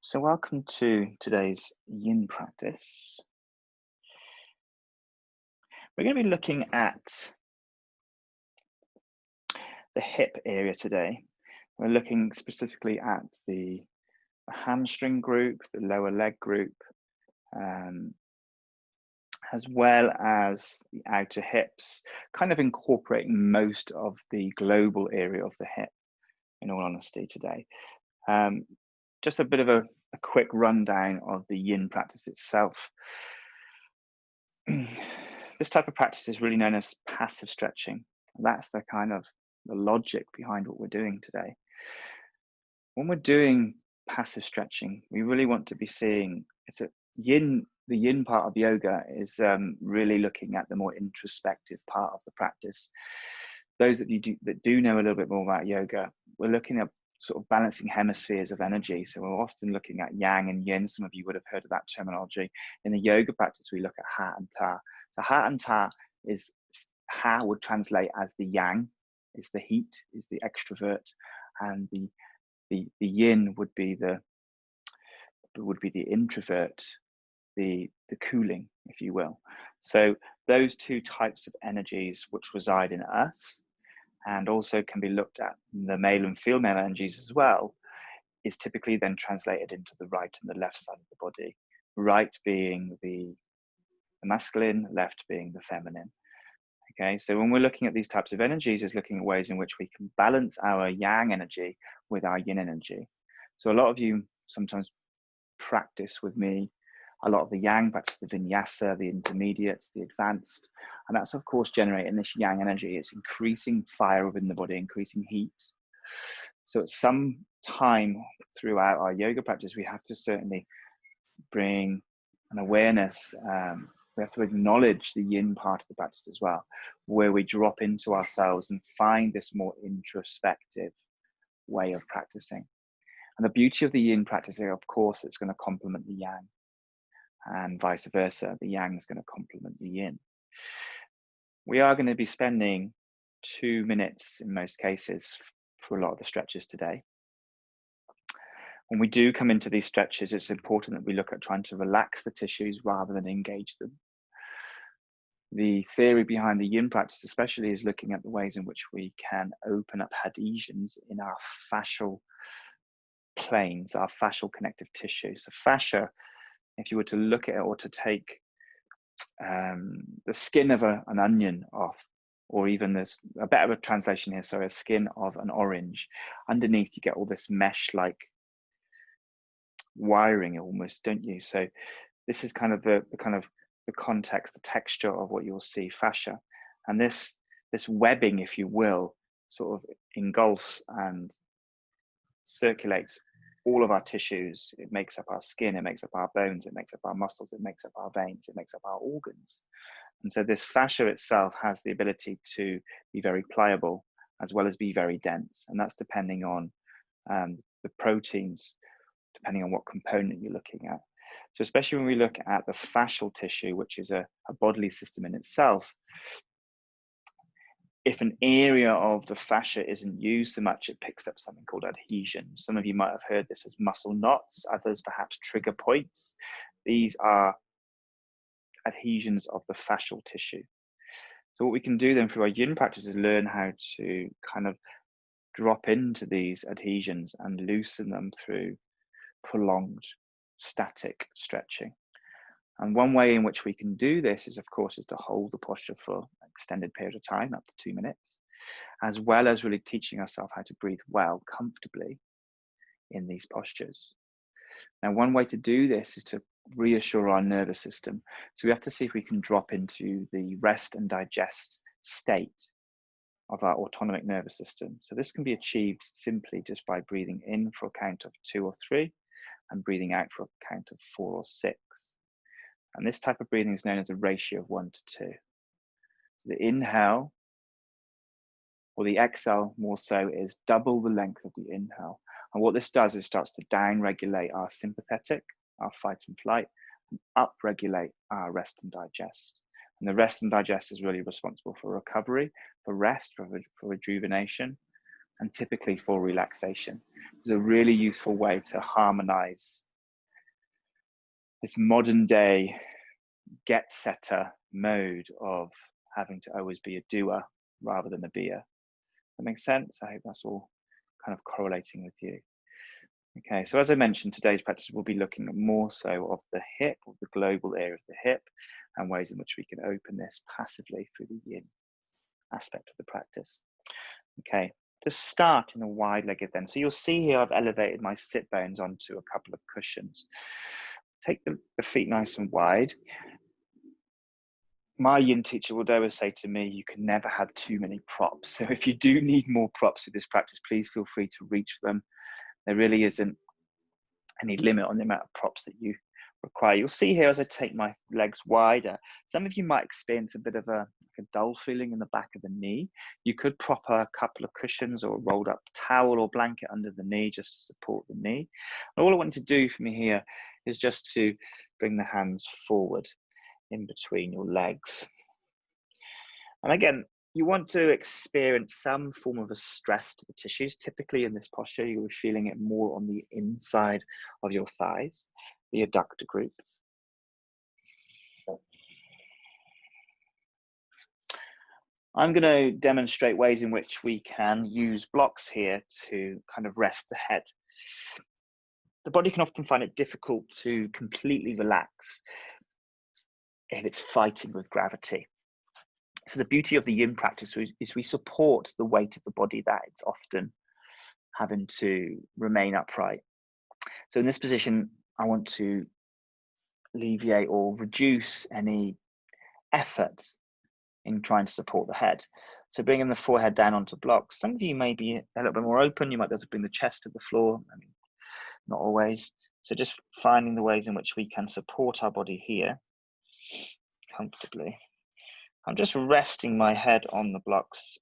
So welcome to today's Yin practice. We're going to be looking at the hip area today. We're looking specifically at the hamstring group, the lower leg group, as well as the outer hips, kind of incorporating most of the global area of the hip, in all honesty, today. Just a bit of a quick rundown of the Yin practice itself. This type of practice is really known as passive stretching. That's the kind of the logic behind what we're doing today. When we're doing passive stretching, we really want to be seeing it's a yin. The yin part of yoga is really looking at the more introspective part of the practice. Those that do know a little bit more about yoga, we're looking at sort of balancing hemispheres of energy. So we're often looking at yang and yin. Some of you would have heard of that terminology. In the yoga practice, we look at ha and ta. So ha and ta is ha would translate as the yang, is the heat, is the extrovert, and the yin would be the introvert, the cooling, if you will. So those two types of energies which reside in us, and also can be looked at the male and female energies as well, is typically then translated into the right and the left side of the body. Right being the masculine, left being the feminine. Okay, so when we're looking at these types of energies, is looking at ways in which we can balance our yang energy with our yin energy. So a lot of you sometimes practice with me a lot of the yang practice, the vinyasa, the intermediates, the advanced, and that's of course generating this yang energy. It's increasing fire within the body, increasing heat. So at some time throughout our yoga practice, we have to certainly bring an awareness. We have to acknowledge the yin part of the practice as well, where we drop into ourselves and find this more introspective way of practicing. And the beauty of the yin practice, of course, it's going to complement the yang, and vice versa. The yang is going to complement the yin. We are going to be spending 2 minutes in most cases for a lot of the stretches today. When we do come into these stretches, it's important that we look at trying to relax the tissues rather than engage them. The theory behind the yin practice especially is looking at the ways in which we can open up adhesions in our fascial planes, our fascial connective tissue. So fascia, if you were to look at it, or to take the skin of an onion off, or even there's a better translation here, so a skin of an orange, underneath you get all this mesh-like wiring almost, don't you? So this is kind of the context, the texture of what you'll see fascia, and this webbing, if you will, sort of engulfs and circulates all of our tissues. It makes up our skin, it makes up our bones, it makes up our muscles, it makes up our veins, it makes up our organs. And so this fascia itself has the ability to be very pliable as well as be very dense, and that's depending on the proteins, depending on what component you're looking at. So especially when we look at the fascial tissue, which is a bodily system in itself, if an area of the fascia isn't used so much, it picks up something called adhesions. Some of you might have heard this as muscle knots, others perhaps trigger points. These are adhesions of the fascial tissue. So what we can do then through our yin practice is learn how to kind of drop into these adhesions and loosen them through prolonged static stretching. And one way in which we can do this is, of course, is to hold the posture for an extended period of time, up to 2 minutes, as well as really teaching ourselves how to breathe well, comfortably in these postures. Now, one way to do this is to reassure our nervous system. So we have to see if we can drop into the rest and digest state of our autonomic nervous system. So this can be achieved simply just by breathing in for a count of 2 or 3 and breathing out for a count of 4 or 6. And this type of breathing is known as a ratio of 1 to 2. So the inhale, or the exhale more so, is double the length of the inhale. And what this does is starts to down-regulate our sympathetic, our fight and flight, and up-regulate our rest and digest. And the rest and digest is really responsible for recovery, for rest, for rejuvenation, and typically for relaxation. It's a really useful way to harmonize this modern day get setter mode of having to always be a doer rather than a beer. That makes sense? I hope that's all kind of correlating with you. Okay, so as I mentioned, today's practice will be looking more so of the hip, or the global area of the hip, and ways in which we can open this passively through the yin aspect of the practice. Okay, to start in a wide-legged then. So you'll see here I've elevated my sit bones onto a couple of cushions. Take the feet nice and wide. My yin teacher would always say to me, you can never have too many props. So if you do need more props with this practice, please feel free to reach for them. There really isn't any limit on the amount of props that you require. You'll see here as I take my legs wider, some of you might experience a bit of a dull feeling in the back of the knee. You could prop a couple of cushions or a rolled up towel or blanket under the knee just to support the knee. And all I want you to do for me here is just to bring the hands forward in between your legs. And again, you want to experience some form of a stress to the tissues. Typically in this posture, you'll be feeling it more on the inside of your thighs, the adductor group. I'm going to demonstrate ways in which we can use blocks here to kind of rest the head. The body can often find it difficult to completely relax if it's fighting with gravity. So the beauty of the yin practice is we support the weight of the body that it's often having to remain upright. So in this position, I want to alleviate or reduce any effort in trying to support the head. So bringing the forehead down onto blocks. Some of you may be a little bit more open. You might be able to bring the chest to the floor. I mean, not always. So just finding the ways in which we can support our body here comfortably. I'm just resting my head on the blocks.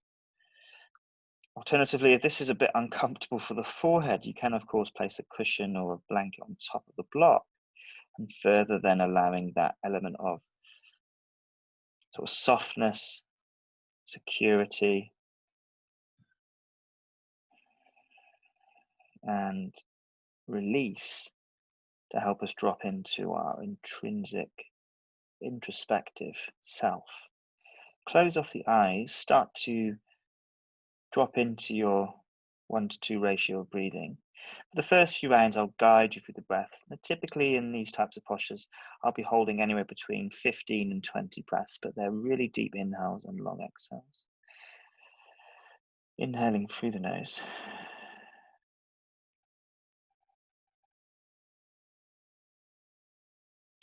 Alternatively, if this is a bit uncomfortable for the forehead, you can of course place a cushion or a blanket on top of the block, and further then allowing that element of sort of softness, security, and release to help us drop into our intrinsic, introspective self. Close off the eyes, start to drop into your 1-to-2 ratio of breathing. For the first few rounds, I'll guide you through the breath. Now, typically in these types of postures, I'll be holding anywhere between 15 and 20 breaths, but they're really deep inhales and long exhales. Inhaling through the nose.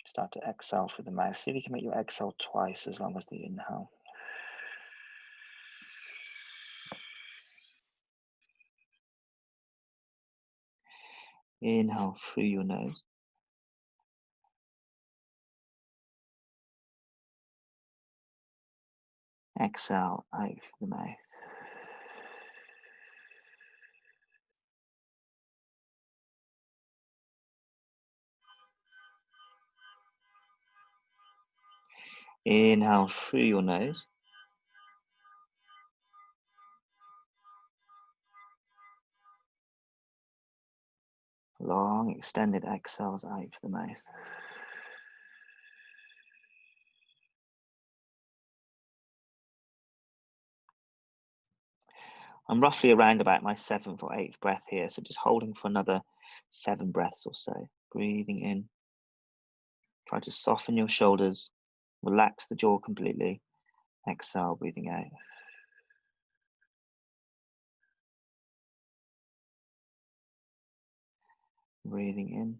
Start to exhale through the mouth. See if you can make your exhale twice as long as the inhale. Inhale through your nose. Exhale out through the mouth. Inhale through your nose. Long extended exhales out through the mouth. I'm roughly around about my 7th or 8th breath here, so just holding for another 7 breaths or so. Breathing in. Try to soften your shoulders, relax the jaw completely. Exhale, breathing out. Breathing in.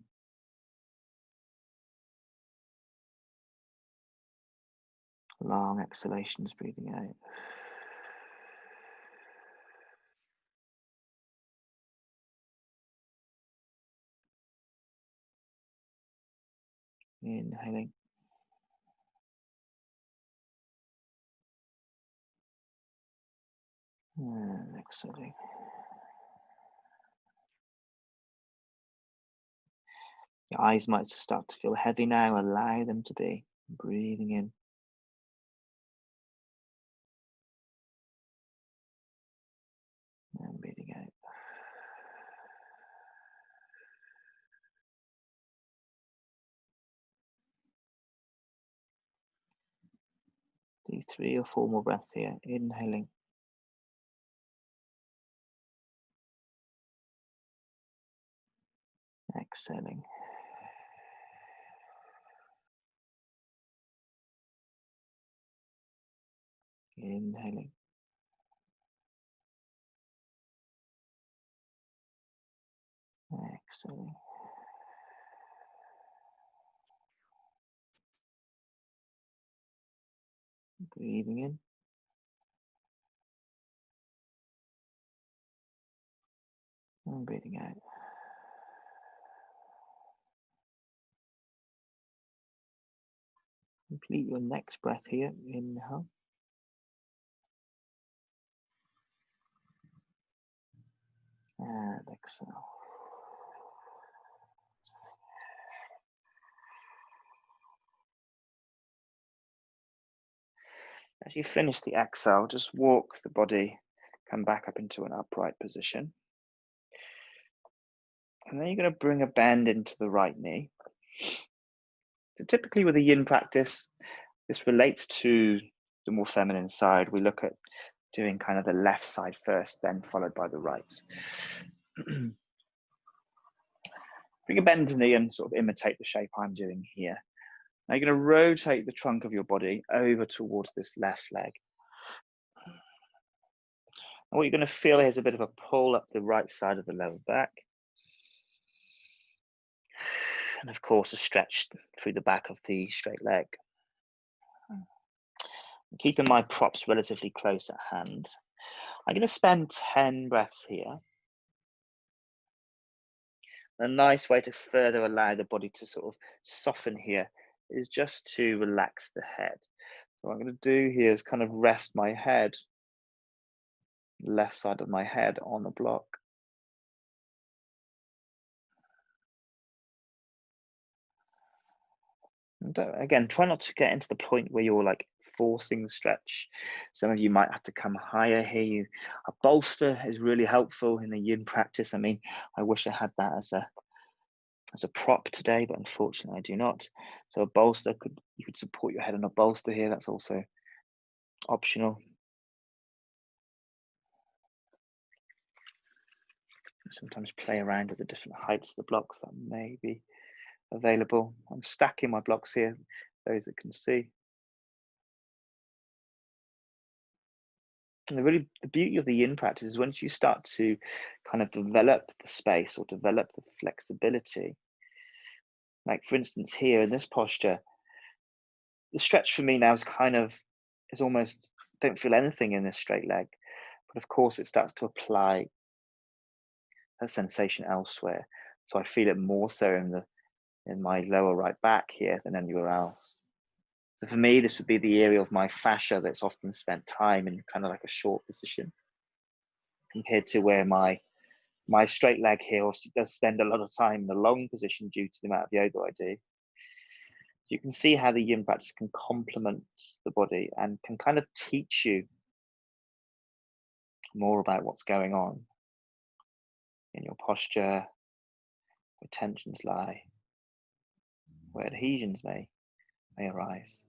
Long exhalations, breathing out. Inhaling. And exhaling. Your eyes might start to feel heavy now. Allow them to be. Breathing in. And breathing out. Do 3 or 4 more breaths here. Inhaling. Exhaling. Inhaling. Exhaling. Breathing in. And breathing out. Complete your next breath here. Inhale. And exhale. As you finish the exhale, just walk the body, come back up into an upright position. And then you're going to bring a bend into the right knee. So typically with a yin practice, this relates to the more feminine side. We look at doing kind of the left side first, then followed by the right. Bring a bend to the knee and sort of imitate the shape I'm doing here. Now you're going to rotate the trunk of your body over towards this left leg. And what you're going to feel here is a bit of a pull up the right side of the lower back. And of course, a stretch through the back of the straight leg. Keeping my props relatively close at hand. I'm going to spend 10 breaths here. A nice way to further allow the body to sort of soften here is just to relax the head. So what I'm going to do here is kind of rest my head, left side of my head on the block. And again, try not to get into the point where you're like forcing the stretch. Some of you might have to come higher here. A bolster is really helpful in the yin practice. I mean, I wish I had that as a prop today, but unfortunately I do not. So a bolster, you could support your head on a bolster here. That's also optional. Sometimes play around with the different heights of the blocks that may be available. I'm stacking my blocks here, those that can see. And the beauty of the yin practice is once you start to kind of develop the space or develop the flexibility, like for instance here in this posture, the stretch for me now is almost, don't feel anything in this straight leg, but of course it starts to apply a sensation elsewhere. So I feel it more so in my lower right back here than anywhere else. So for me, this would be the area of my fascia that's often spent time in kind of like a short position, compared to where my straight leg here also does spend a lot of time in the long position due to the amount of yoga I do. So you can see how the yin practice can complement the body and can kind of teach you more about what's going on in your posture, where tensions lie, where adhesions may arise.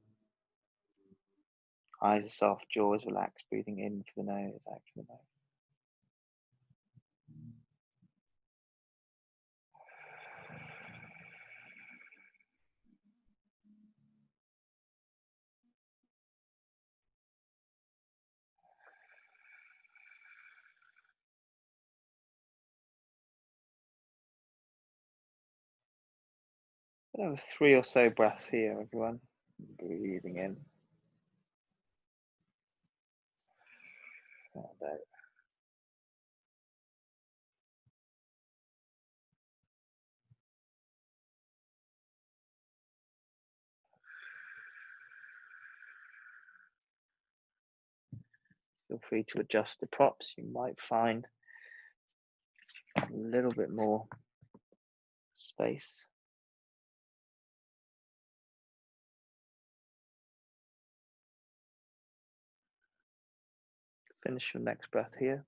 Eyes are soft, jaw is relaxed, breathing in for the nose, out for the mouth. Over 3 or so breaths here, everyone. Breathing in and out. Feel free to adjust the props. You might find a little bit more space. Finish your next breath here.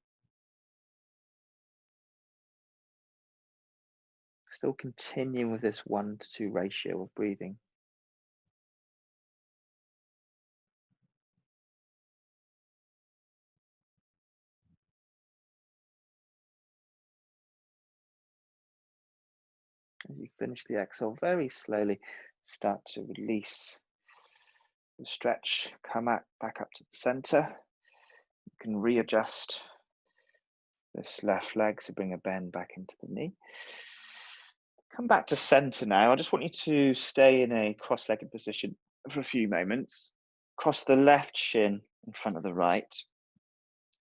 Still continuing with this 1-to-2 ratio of breathing. As you finish the exhale, very slowly start to release the stretch. Come back up to the center. You can readjust this left leg, so bring a bend back into the knee. Come back to center now. I just want you to stay in a cross-legged position for a few moments. Cross the left shin in front of the right.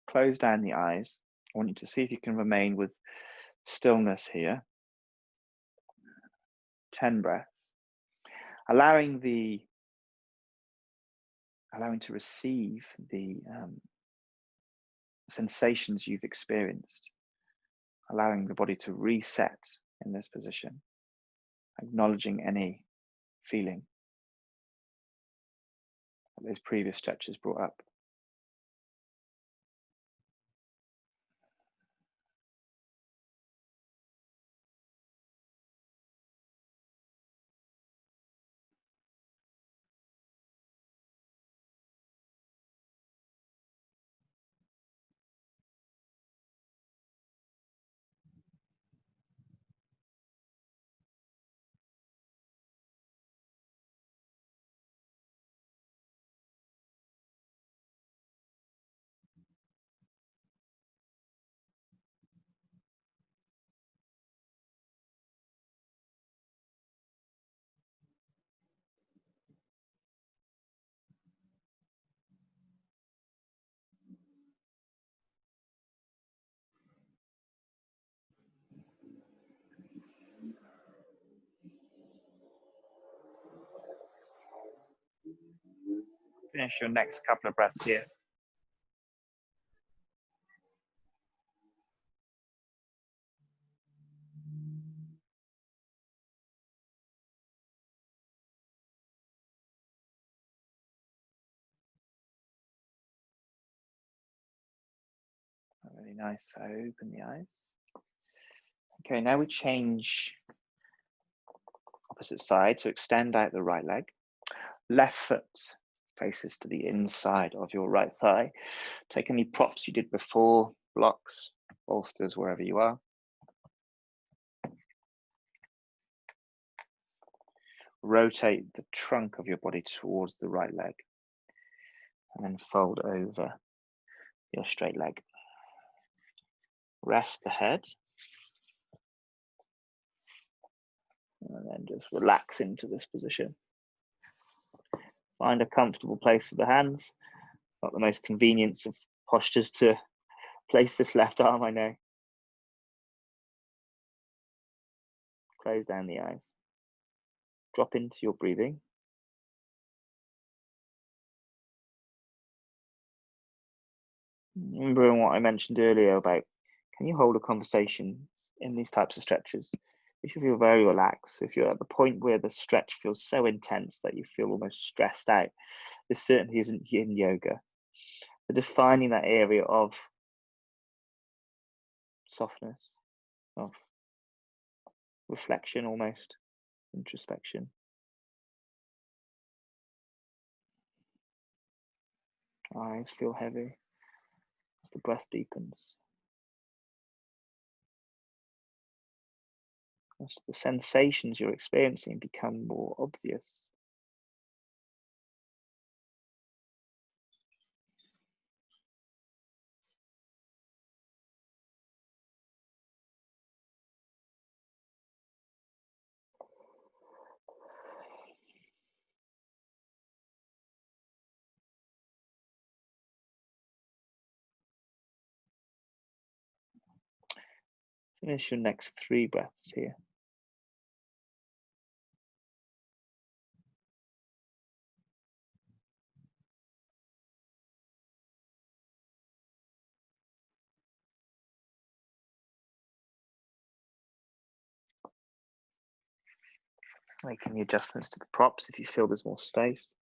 Close down the eyes. I want you to see if you can remain with stillness here. 10 breaths. Allowing to receive the sensations you've experienced. Allowing the body to reset in this position. Acknowledging any feeling that those previous stretches brought up. Finish your next couple of breaths here. Really nice. So open the eyes. Okay, now we change opposite side. So extend out the right leg. Left foot faces to the inside of your right thigh. Take any props you did before, blocks, bolsters, wherever you are. Rotate the trunk of your body towards the right leg. And then fold over your straight leg. Rest the head. And then just relax into this position. Find a comfortable place for the hands. Not the most convenient of postures to place this left arm, I know. Close down the eyes. Drop into your breathing. Remembering what I mentioned earlier about, can you hold a conversation in these types of stretches? You should feel very relaxed. If you're at the point where the stretch feels so intense that you feel almost stressed out, this certainly isn't Yin Yoga. But just finding that area of softness, of reflection almost, introspection. Eyes feel heavy as the breath deepens. As the sensations you're experiencing become more obvious. Finish your next 3 breaths here. Making the adjustments to the props if you feel there's more space.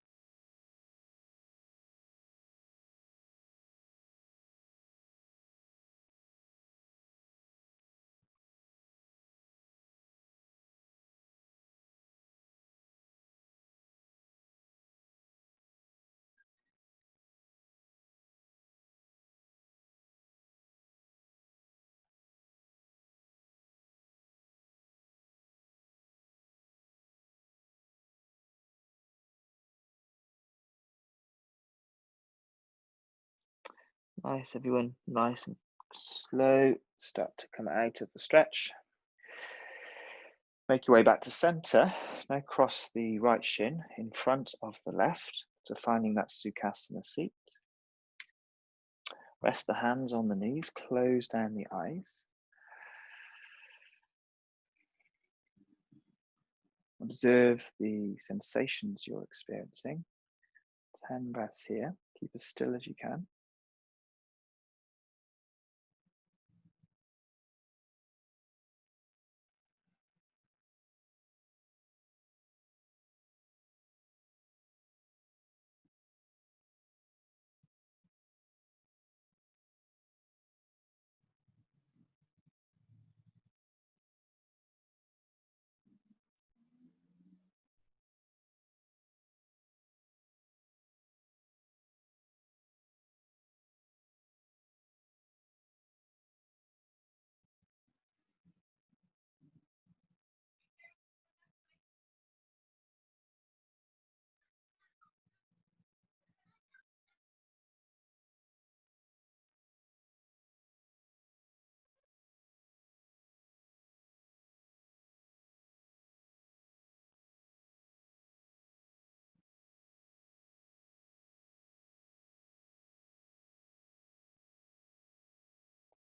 Nice, everyone. Nice and slow. Start to come out of the stretch. Make your way back to center. Now cross the right shin in front of the left. So finding that Sukhasana seat. Rest the hands on the knees. Close down the eyes. Observe the sensations you're experiencing. 10 breaths here. Keep as still as you can.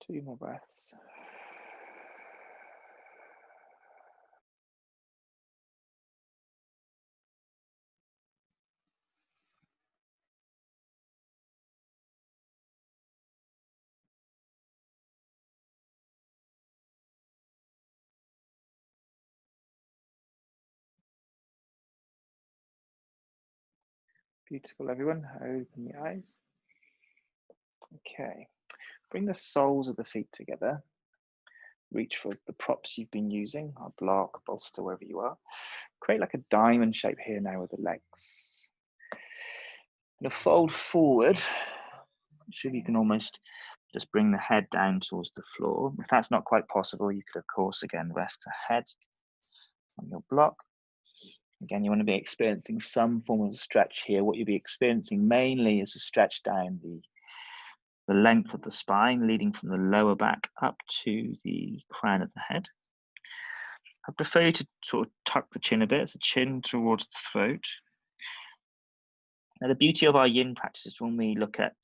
Two more breaths. Beautiful, everyone. Open the eyes. Okay. Bring the soles of the feet together. Reach for the props you've been using, a block, bolster, wherever you are. Create like a diamond shape here now with the legs. Going to fold forward. See if you can almost just bring the head down towards the floor. If that's not quite possible, you could, of course, again, rest the head on your block. Again, you want to be experiencing some form of stretch here. What you'll be experiencing mainly is a stretch down the length of the spine, leading from the lower back up to the crown of the head. I prefer you to sort of tuck the chin a bit, so chin towards the throat. Now, the beauty of our yin practice is when we look at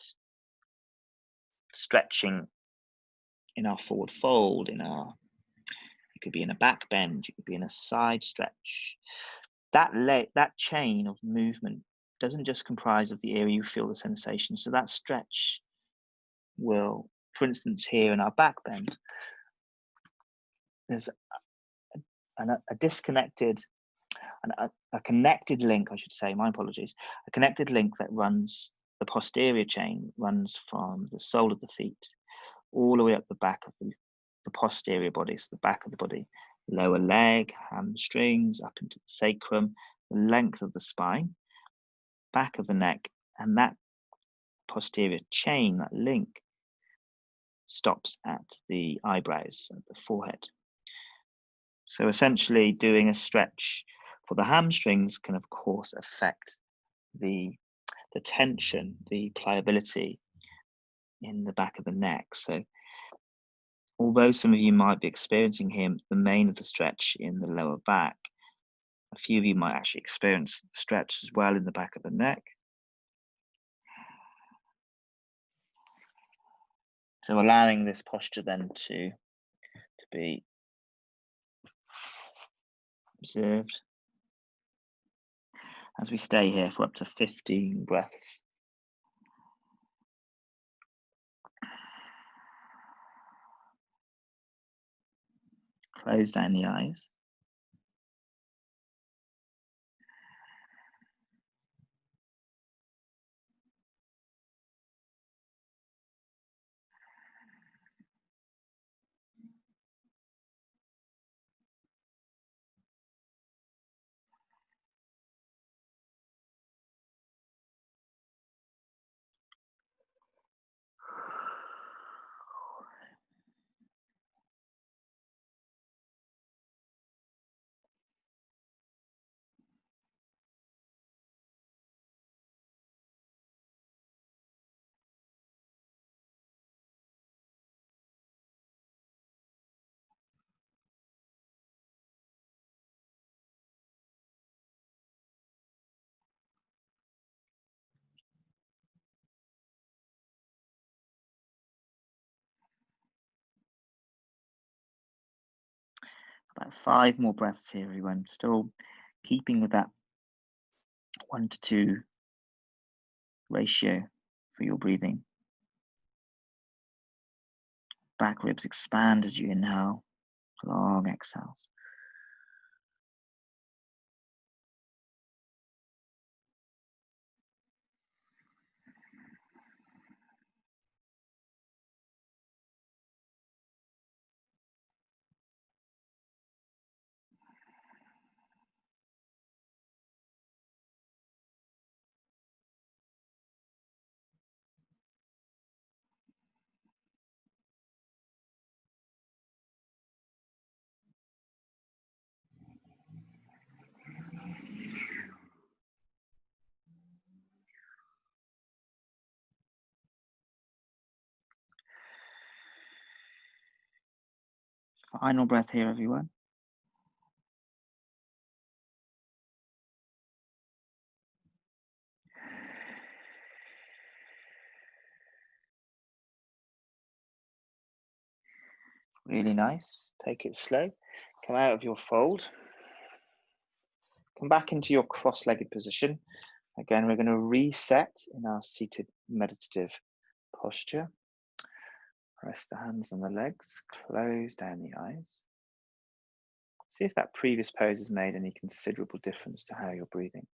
stretching in our forward fold, it could be in a back bend, it could be in a side stretch. That chain of movement doesn't just comprise of the area you feel the sensation. So that stretch will, for instance, here in our back bend, there's a disconnected, a connected link, I should say, my apologies, a connected link that runs, the posterior chain runs from the sole of the feet all the way up the back of the posterior body, so the back of the body, lower leg, hamstrings, up into the sacrum, the length of the spine, back of the neck, and that posterior chain, that link, stops at the eyebrows, at the forehead. So essentially doing a stretch for the hamstrings can of course affect the tension, the pliability in the back of the neck. So although some of you might be experiencing here the main of the stretch in the lower back, a few of you might actually experience the stretch as well in the back of the neck. So allowing this posture then to be observed as we stay here for up to 15 breaths. Close down the eyes. About 5 more breaths here, everyone. Still keeping with that 1 to 2 ratio for your breathing. Back ribs expand as you inhale, long exhales. Final breath here, everyone. Really nice. Take it slow. Come out of your fold. Come back into your cross-legged position. Again, we're going to reset in our seated meditative posture. Rest the hands on the legs. Close down the eyes. See if that previous pose has made any considerable difference to how you're breathing.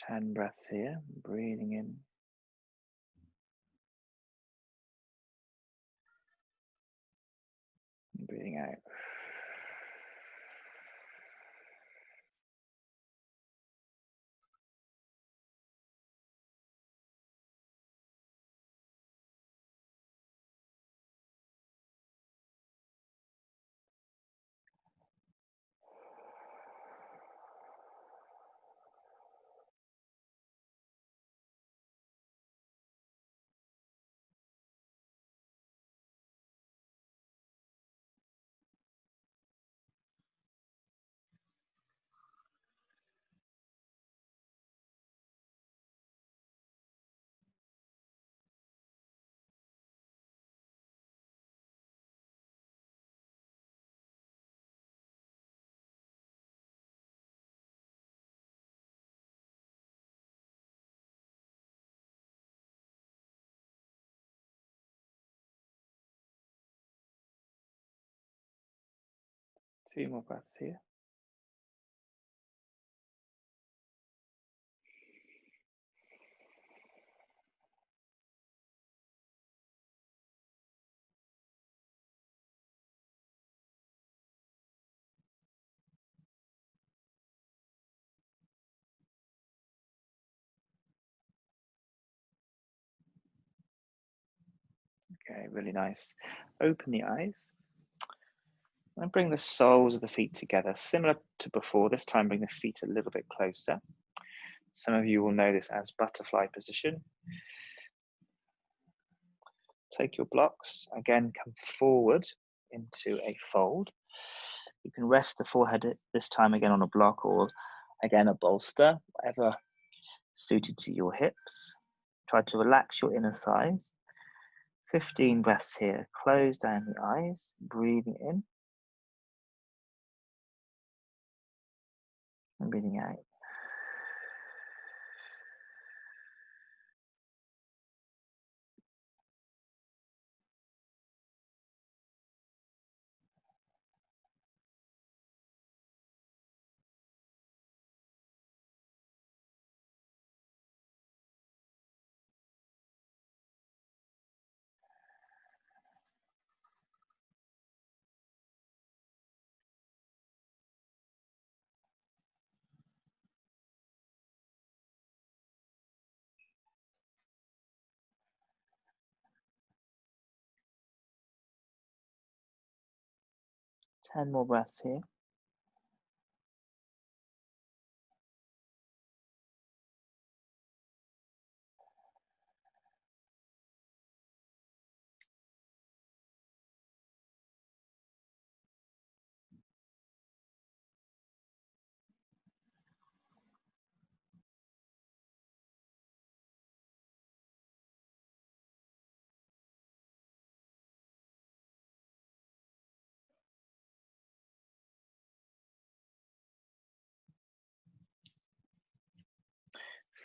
Ten breaths here, breathing in. And breathing out. Two more breaths here. Okay, really nice. Open the eyes. And bring the soles of the feet together, similar to before. This time bring the feet a little bit closer. Some of you will know this as butterfly position. Take your blocks, again come forward into a fold. You can rest the forehead this time again on a block or again a bolster, whatever suited to your hips. Try to relax your inner thighs. 15 breaths here. Close down the eyes, breathing in and breathing out. Ten more breaths here.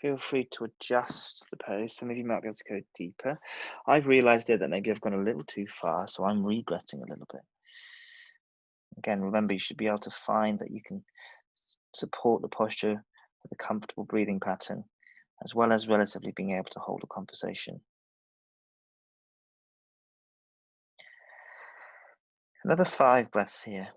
Feel free to adjust the pose. Some of you might be able to go deeper. I've realized there that maybe I've gone a little too far, so I'm regretting a little bit. Again, remember, you should be able to find that you can support the posture with a comfortable breathing pattern, as well as relatively being able to hold a conversation. Another 5 breaths here.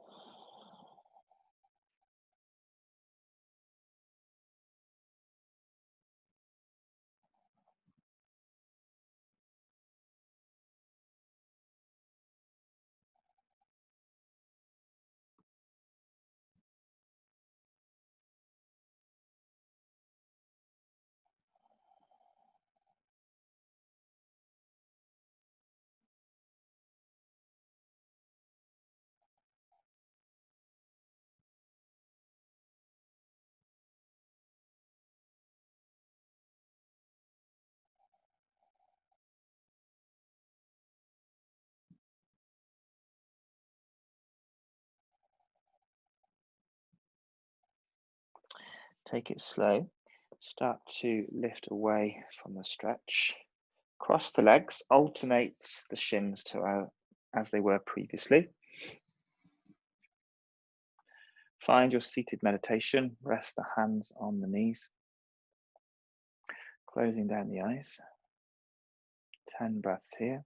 Take it slow. Start to lift away from the stretch. Cross the legs, alternate the shins to as they were previously. Find your seated meditation. Rest the hands on the knees. Closing down the eyes. 10 breaths here.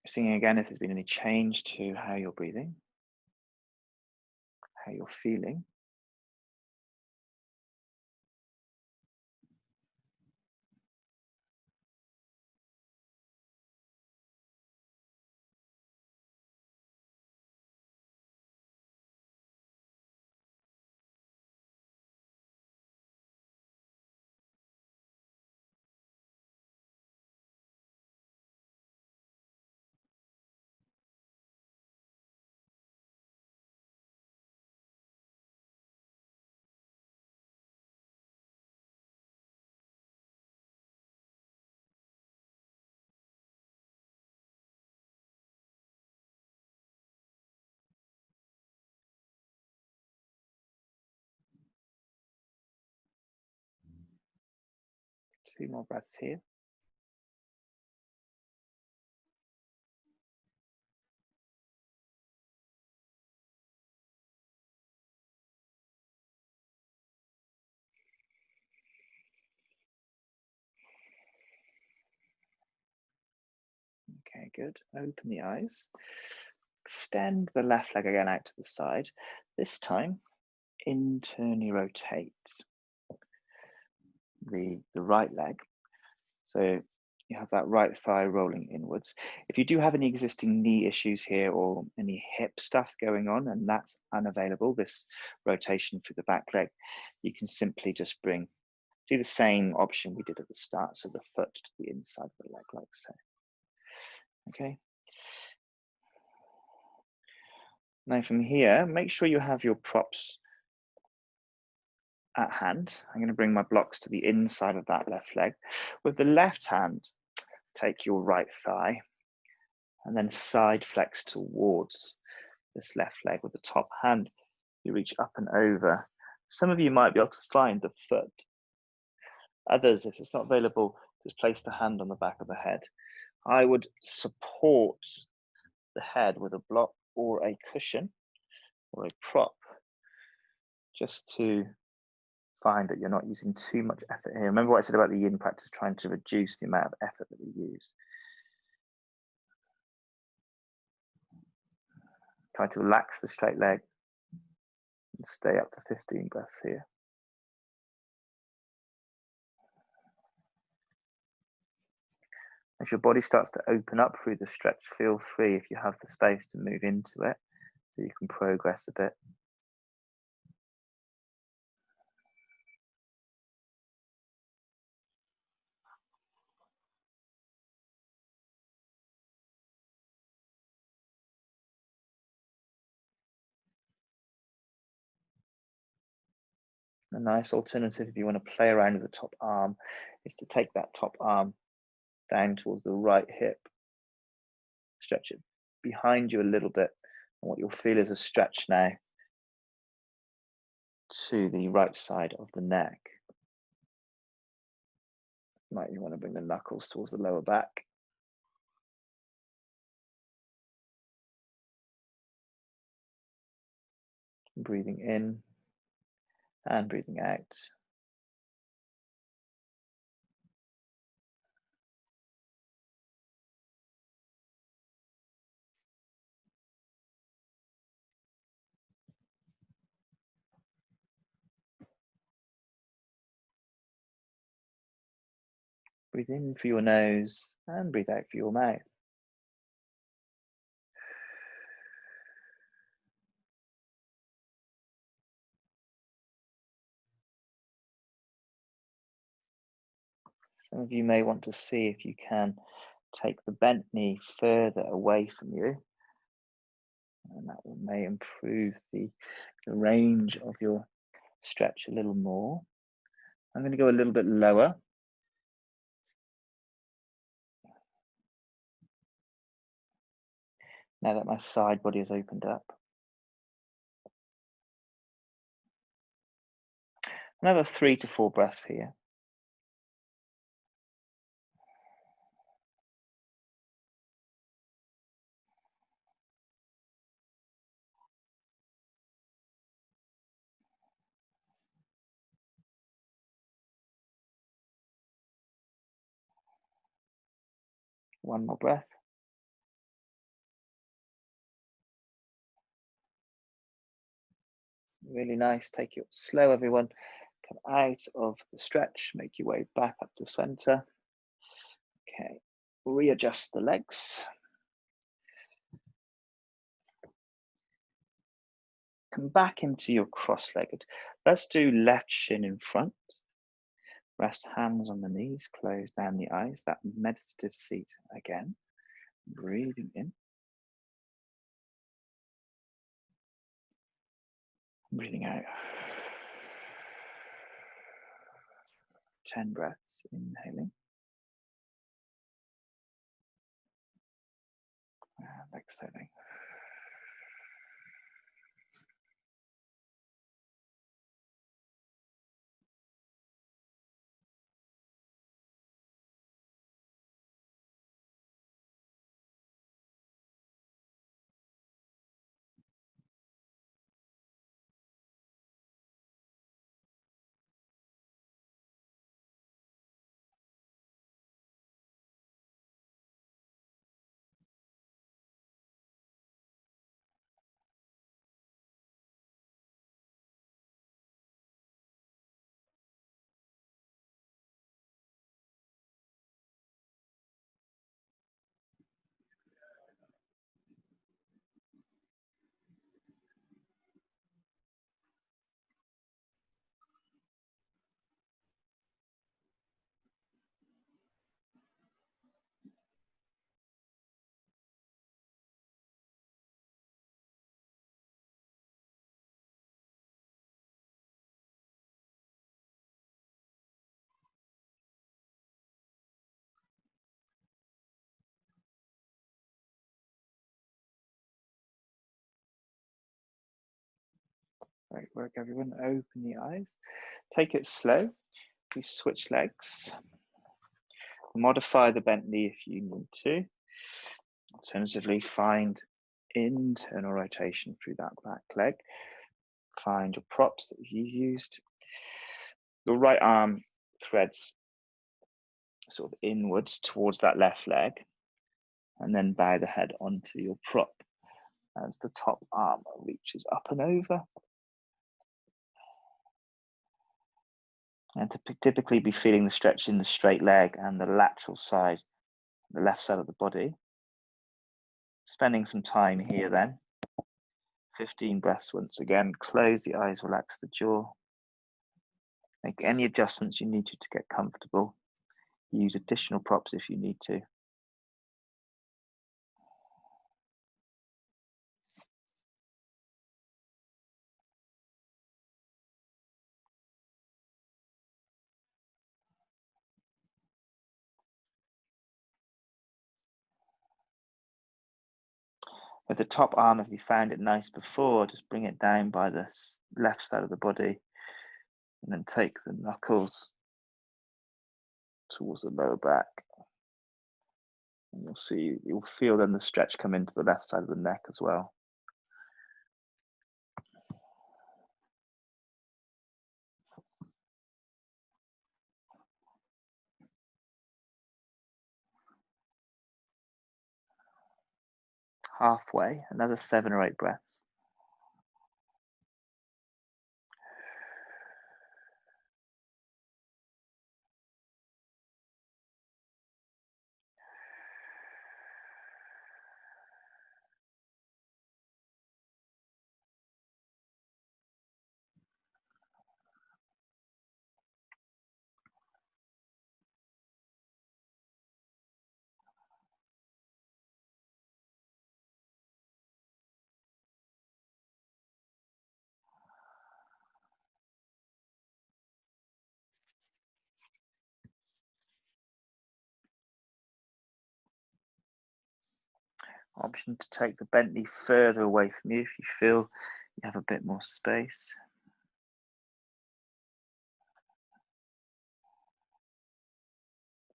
Seeing again if there's been any change to how you're breathing, how you're feeling. Two more breaths here. Okay, good. Open the eyes. Extend the left leg again out to the side. This time, internally rotate the right leg. So you have that right thigh rolling inwards. If you do have any existing knee issues here or any hip stuff going on and that's unavailable, this rotation through the back leg, you can simply just do the same option we did at the start. So the foot to the inside of the leg like so. Okay. Now from here, make sure you have your props at hand. I'm going to bring my blocks to the inside of that left leg. With the left hand, take your right thigh and then side flex towards this left leg. With the top hand, you reach up and over. Some of you might be able to find the foot. Others, if it's not available, just place the hand on the back of the head. I would support the head with a block or a cushion or a prop, just to find that you're not using too much effort here. Remember what I said about the yin practice, trying to reduce the amount of effort that we use. Try to relax the straight leg and stay up to 15 breaths here. As your body starts to open up through the stretch, feel free, if you have the space, to move into it so you can progress a bit. A nice alternative, if you want to play around with the top arm, is to take that top arm down towards the right hip. Stretch it behind you a little bit. And what you'll feel is a stretch now to the right side of the neck. Might you want to bring the knuckles towards the lower back. Breathing in and breathing out. Breathe in for your nose and breathe out for your mouth. Some of you may want to see if you can take the bent knee further away from you, and that may improve the range of your stretch a little more. I'm going to go a little bit lower. Now that my side body has opened up. Another 3 to 4 breaths here. One more breath. Really nice. Take it slow, everyone. Come out of the stretch. Make your way back up to center. Okay. Readjust the legs. Come back into your cross-legged. Let's do left shin in front. Rest hands on the knees. Close down the eyes. That meditative seat again. Breathing in. Breathing out. 10 breaths. Inhaling. And exhaling. Great work, everyone. Open the eyes. Take it slow. We switch legs. Modify the bent knee if you need to. Alternatively, find internal rotation through that back leg. Find your props that you used. Your right arm threads sort of inwards towards that left leg, and then bow the head onto your prop as the top arm reaches up and over. And to typically be feeling the stretch in the straight leg and the lateral side, the left side of the body. Spending some time here then. 15 breaths once again. Close the eyes, relax the jaw. Make any adjustments you need to get comfortable. Use additional props if you need to. With the top arm, if you found it nice before, just bring it down by the left side of the body and then take the knuckles towards the lower back. And you'll feel then the stretch come into the left side of the neck as well. Halfway, another 7 or 8 breaths. Option to take the bent knee further away from you if you feel you have a bit more space.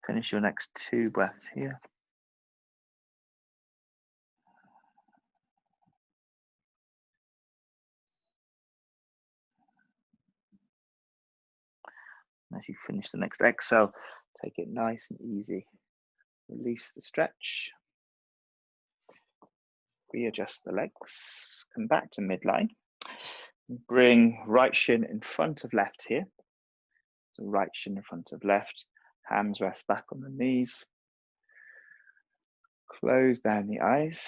Finish your next 2 breaths here. As you finish the next exhale, take it nice and easy. Release the stretch. Readjust the legs. Come back to midline. Bring right shin in front of left here. So right shin in front of left. Hands rest back on the knees. Close down the eyes.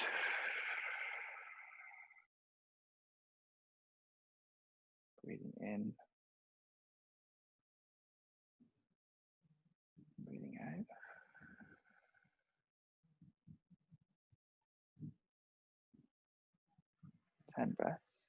Breathing in. Breathing out. Ten breaths.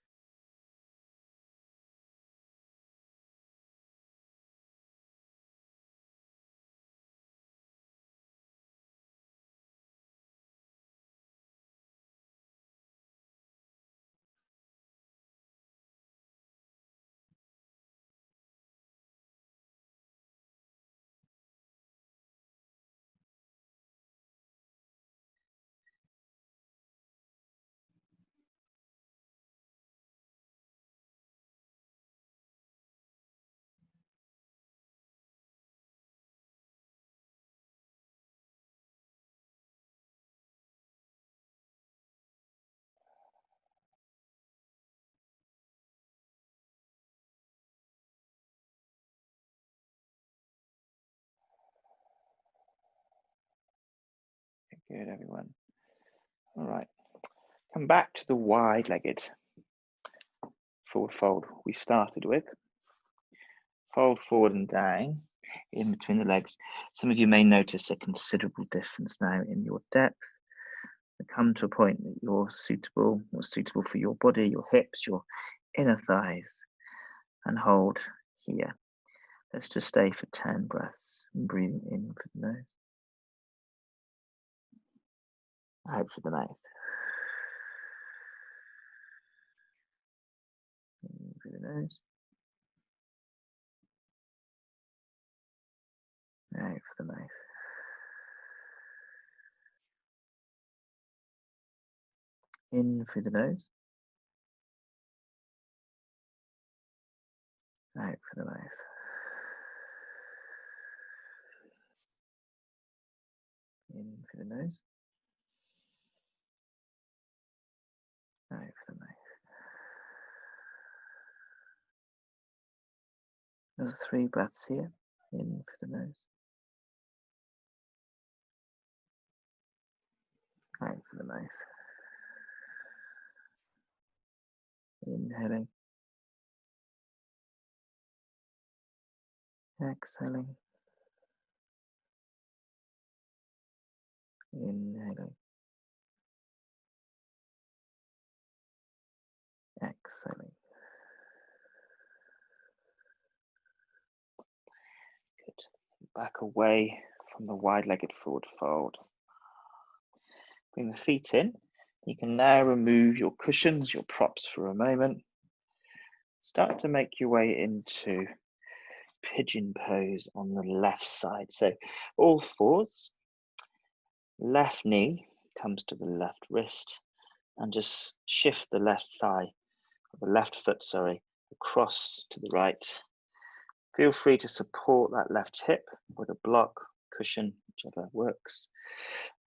Good, everyone. All right. Come back to the wide-legged forward fold we started with. Fold forward and down in between the legs. Some of you may notice a considerable difference now in your depth. Come to a point that you're suitable for your body, your hips, your inner thighs, and hold here. Let's just stay for 10 breaths. Breathing in for the nose, out for the mouth. In through the nose, out for the mouth. In through the nose, out for the mouth. In through the nose, out for the mouth. Another 3 breaths here. In for the nose, out for the mouth. Inhaling, exhaling, inhaling, exhaling. Good. Back away from the wide-legged forward fold. Bring the feet in. You can now remove your cushions, your props for a moment. Start to make your way into pigeon pose on the left side. So all fours, left knee comes to the left wrist, and just shift the left thigh, or the left foot, sorry, across to the right. Feel free to support that left hip with a block, cushion, whichever works,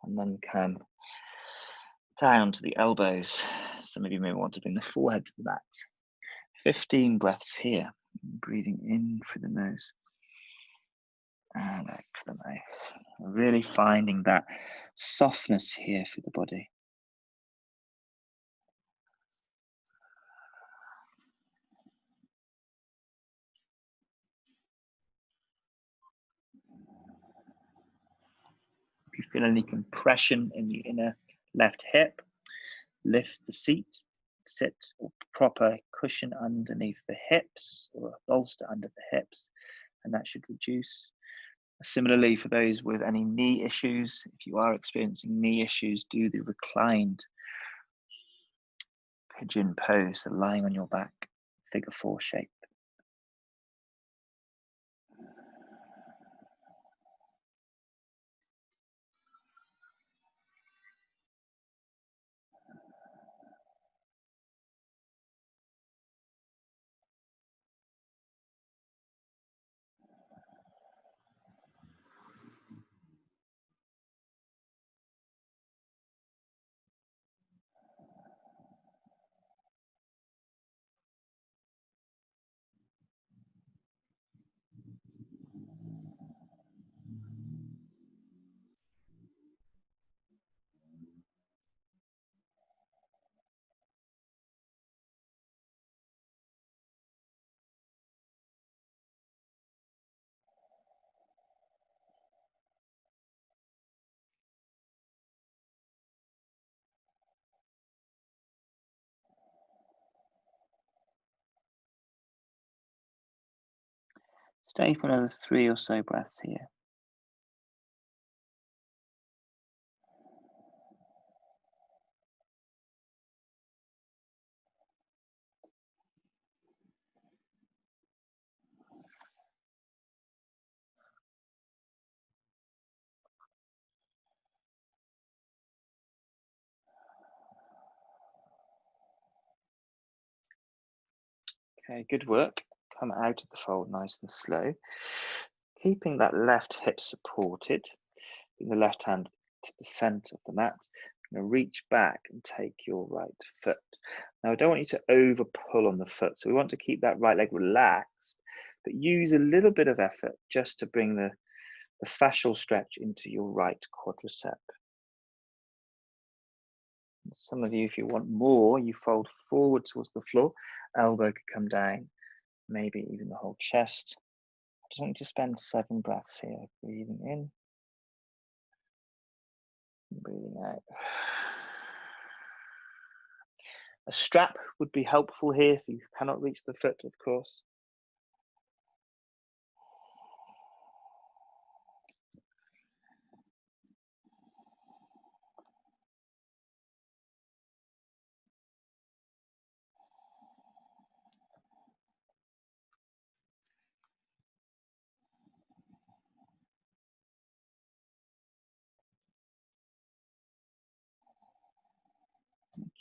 and then come down to the elbows. Some of you may want to bring the forehead to the mat. 15 breaths here, breathing in through the nose and out through the mouth. Really finding that softness here through the body. If you feel any compression in the inner left hip, lift the seat, sit or proper cushion underneath the hips or a bolster under the hips, and that should reduce. Similarly, for those with any knee issues, if you are experiencing knee issues, do the reclined pigeon pose, so lying on your back, figure 4 shape. Stay for another 3 or so breaths here. Okay, good work. Come out of the fold nice and slow. Keeping that left hip supported, bring the left hand to the center of the mat. Now reach back and take your right foot. Now I don't want you to over pull on the foot, so we want to keep that right leg relaxed, but use a little bit of effort just to bring the fascial stretch into your right quadricep. Some of you, if you want more, you fold forward towards the floor, elbow could come down, maybe even the whole chest. I just want you to spend 7 breaths here, breathing in, breathing out. A strap would be helpful here if you cannot reach the foot, of course.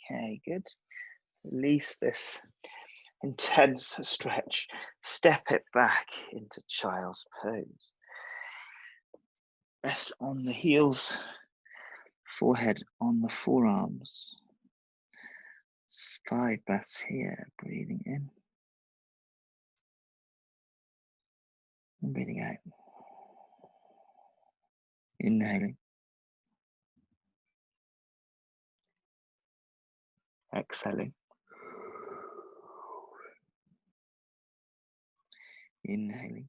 Okay, good. Release this intense stretch. Step it back into child's pose. Rest on the heels, forehead on the forearms. 5 breaths here, breathing in and breathing out. Inhaling. Exhaling. Inhaling.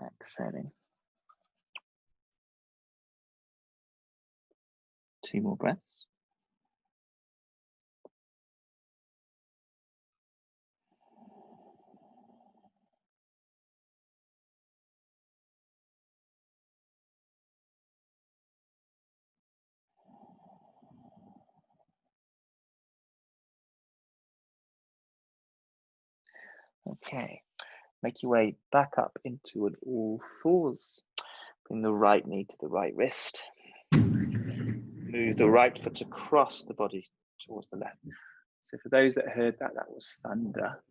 Exhaling. 2 more breaths. Okay, make your way back up into an all fours. Bring the right knee to the right wrist. Move the right foot across the body towards the left. So for those that heard that, that was thunder.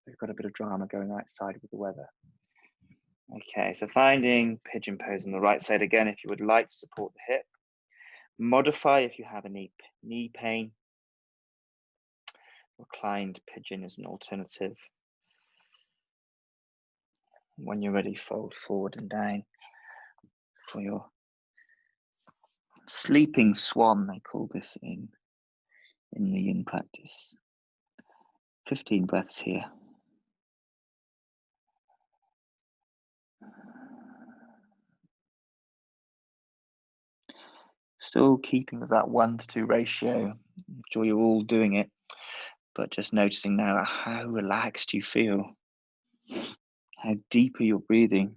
We've got a bit of drama going outside with the weather. Okay, so finding pigeon pose on the right side again, if you would like to support the hip. Modify if you have any knee pain. Reclined pigeon is an alternative. When you're ready, fold forward and down for your sleeping swan, they call this in the yin practice. 15 breaths here. Still keeping with that 1-to-2 ratio. I'm sure you're all doing it, but just noticing now how relaxed you feel, how deeper you're breathing.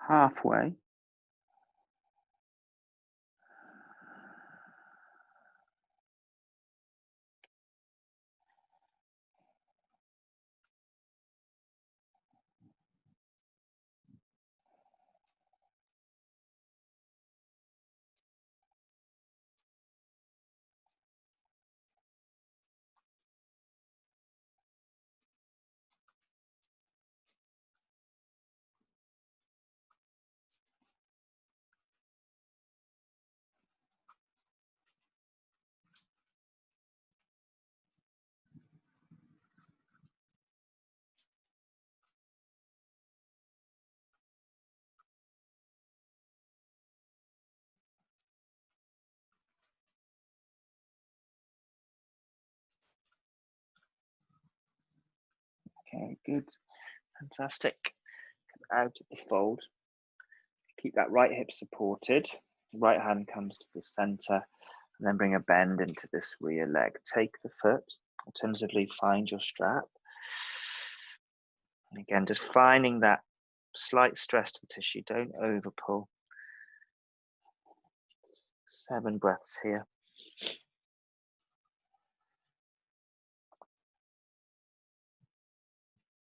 Halfway. Okay, good. Fantastic. Out of the fold. Keep that right hip supported. Right hand comes to the center, and then bring a bend into this rear leg. Take the foot, alternatively find your strap. And again, just finding that slight stress to the tissue, don't over pull. 7 breaths here.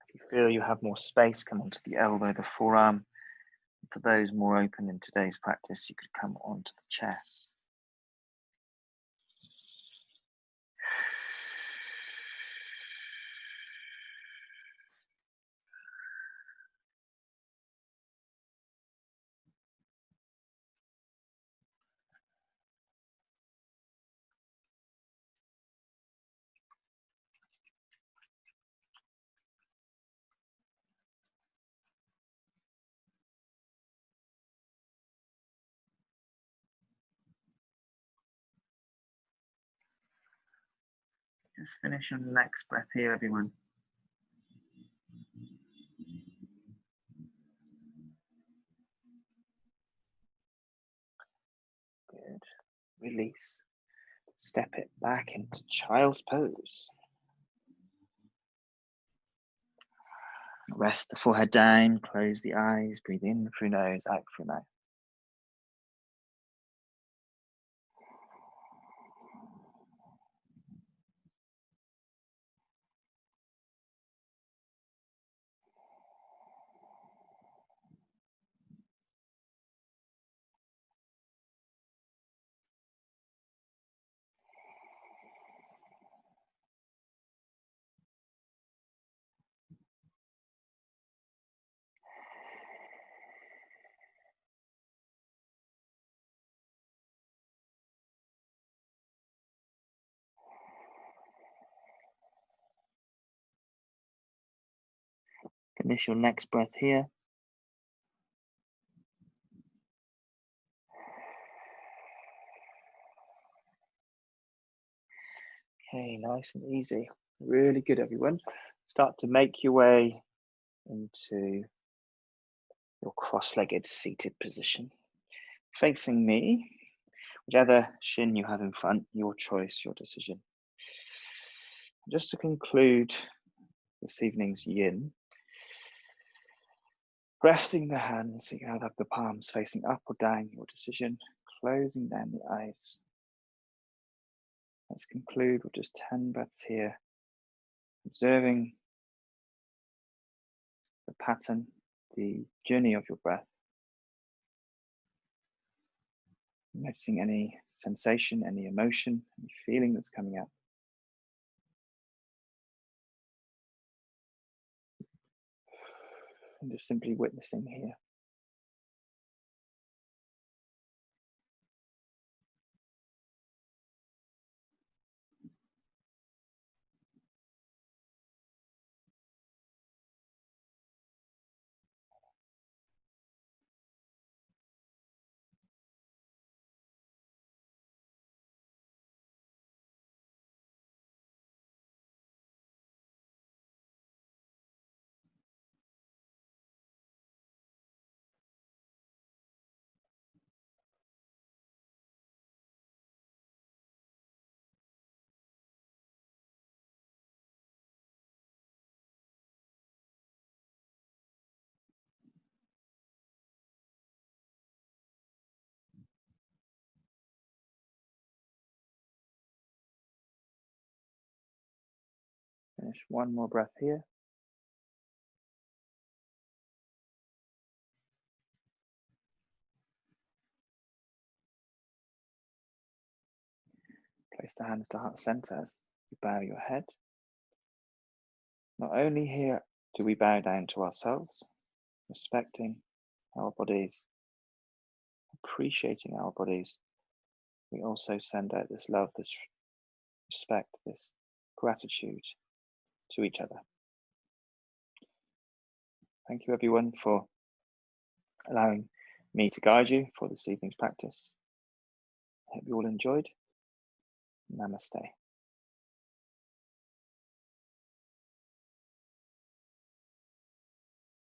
If you feel you have more space, come onto the elbow, the forearm. For those more open in today's practice, you could come onto the chest. Just finish on the next breath here, everyone. Good. Release. Step it back into child's pose. Rest the forehead down, close the eyes, breathe in through nose, out through mouth. Finish your next breath here. Okay, nice and easy. Really good, everyone. Start to make your way into your cross-legged seated position. Facing me, whichever shin you have in front, your choice, your decision. Just to conclude this evening's yin, resting the hands, you can have the palms facing up or down, your decision, closing down the eyes. Let's conclude with just 10 breaths here, observing the pattern, the journey of your breath, noticing any sensation, any emotion, any feeling that's coming up. And just simply witnessing here. Finish one more breath here. Place the hands to heart center as you bow your head. Not only here do we bow down to ourselves, respecting our bodies, appreciating our bodies, we also send out this love, this respect, this gratitude to each other. Thank you everyone for allowing me to guide you for this evening's practice. I hope you all enjoyed. Namaste.